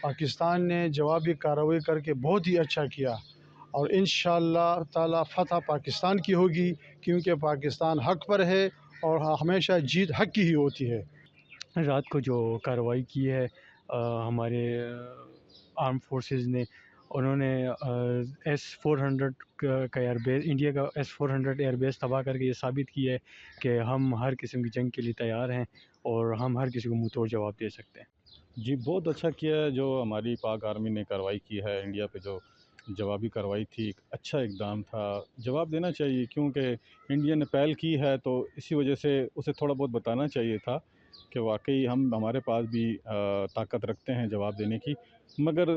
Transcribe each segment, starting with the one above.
پاکستان نے جوابی کارروائی کر کے بہت ہی اچھا کیا، اور انشاءاللہ تعالی فتح پاکستان کی ہوگی، کیونکہ پاکستان حق پر ہے اور ہمیشہ جیت حق کی ہی ہوتی ہے۔ رات کو جو کارروائی کی ہے ہمارے آرم فورسز نے، انہوں نے S-400 کا ایئر بیس، انڈیا کا S-400 ایئر بیس تباہ کر کے یہ ثابت کی ہے کہ ہم ہر قسم کی جنگ کے لیے تیار ہیں اور ہم ہر کسی کو منہ توڑ جواب دے سکتے ہیں۔ جی بہت اچھا کیا ہے جو ہماری پاک آرمی نے کارروائی کی ہے انڈیا پہ، جو جوابی کارروائی تھی، ایک اچھا اقدام تھا، جواب دینا چاہیے، کیونکہ انڈیا نے پہل کی ہے تو اسی وجہ سے اسے تھوڑا بہت بتانا چاہیے تھا کہ واقعی ہمارے پاس بھی طاقت رکھتے ہیں جواب دینے کی۔ مگر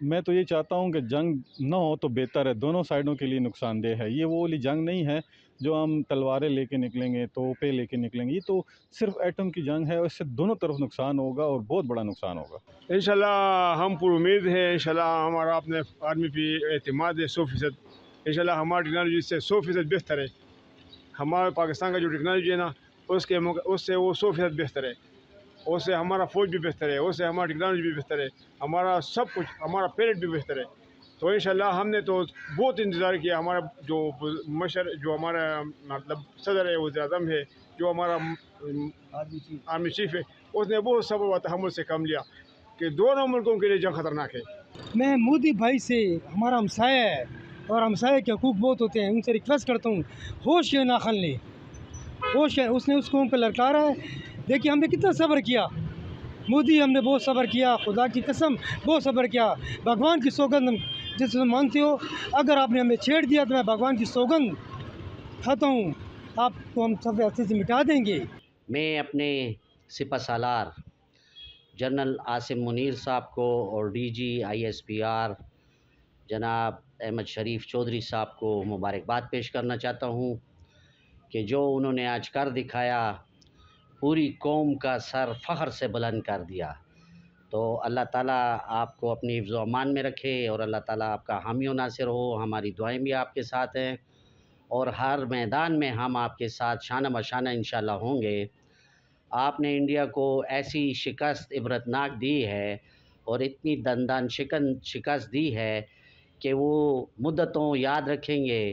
میں تو یہ چاہتا ہوں کہ جنگ نہ ہو تو بہتر ہے، دونوں سائڈوں کے لیے نقصان دہ ہے۔ یہ وہ والی جنگ نہیں ہے جو ہم تلواریں لے کے نکلیں گے، توپیں لے کے نکلیں گے، یہ تو صرف ایٹم کی جنگ ہے، اور اس سے دونوں طرف نقصان ہوگا اور بہت بڑا نقصان ہوگا۔ انشاءاللہ ہم پر امید ہے، انشاءاللہ ہمارا اپنے آرمی پہ اعتماد ہے 100%۔ انشاءاللہ ہماری ٹیکنالوجی سے 100% بہتر ہے۔ ہمارے پاکستان کا جو ٹیکنالوجی ہے نا، اس سے وہ 100% بہتر ہے، اس سے ہمارا فوج بھی بہتر ہے، اس سے ہمارا ٹیکنالوجی بھی بہتر ہے، ہمارا سب کچھ، ہمارا پیریڈ بھی بہتر ہے۔ تو انشاءاللہ ہم نے تو بہت انتظار کیا، ہمارا جو جو ہمارا مطلب صدر ہے، وزیر اعظم ہے، جو ہمارا آرمی چیف ہے، اس نے بہت صبر و تحمل سے کام لیا کہ دونوں ملکوں کے لیے جنگ خطرناک ہے۔ میں مودی بھائی سے، ہمارا ہمسایہ ہے اور ہمسایہ کے حقوق بہت ہوتے ہیں، ان سے ریکویسٹ کرتا ہوں ہوش کے ناخن لیں، ہوش ہے، اس نے اس قوم پہ للکارا ہے۔ دیکھیے ہم نے کتنا صبر کیا، مودی ہم نے بہت صبر کیا، خدا کی قسم بہت صبر کیا، بھگوان کی سوگند جس سے مانتے ہو، اگر آپ نے ہمیں چھیڑ دیا تو میں بھگوان کی سوگند کھاتا ہوں، آپ کو ہم سب ایسے سے مٹا دیں گے۔ میں اپنے سپہ سالار جنرل عاصم منیر صاحب کو اور DG ISPR جناب احمد شریف چودھری صاحب کو مبارکباد پیش کرنا چاہتا ہوں کہ جو انہوں نے آج کر دکھایا، پوری قوم کا سر فخر سے بلند کر دیا۔ تو اللہ تعالیٰ آپ کو اپنی حفظ و امان میں رکھے، اور اللہ تعالیٰ آپ کا حامی و ناصر ہو۔ ہماری دعائیں بھی آپ کے ساتھ ہیں، اور ہر میدان میں ہم آپ کے ساتھ شانہ بشانہ انشاءاللہ ہوں گے۔ آپ نے انڈیا کو ایسی شکست عبرتناک دی ہے، اور اتنی دندان شکست دی ہے کہ وہ مدتوں یاد رکھیں گے۔